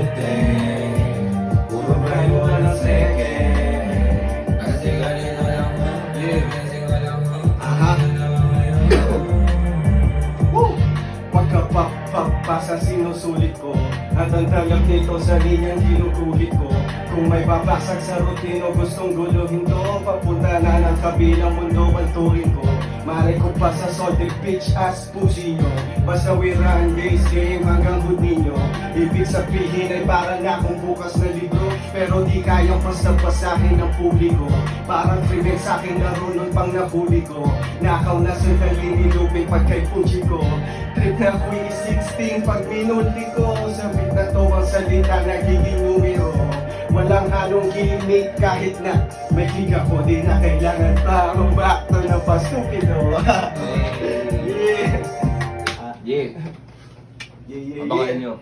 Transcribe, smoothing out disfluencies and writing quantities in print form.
everything. Puro brand mo na ng second. Kasi ganito lang mo. Kasi walang mo. Pagkapapapa sa sinusulit ko at ang tanggap nito sa linyang ginugulit ko. Kung may babasag sa rutino, gustong guluhin to. Papunta na ng kabilang mundo ang turing ko. Mare ko pa sa salted beach as pusi nyo. Basta we run this game hanggang hudi nyo. Ibig sabihin ay parang na akong bukas na libro, pero di kayang basta-basahin ng publiko. Parang krimen sa'kin laro nun pang nahuli ko. Nakaw na sandali nilupin pag kay punchi ko. Trip na ko 16 pag minuli ko. Sabit na to ang salita nagiging numero. Walang halong gimmick kahit na may higa ko. Di na kailangan pa mag-backto na pastupido. Yes. Yeah. Yeah, yeah, Abangan yeah. nyo.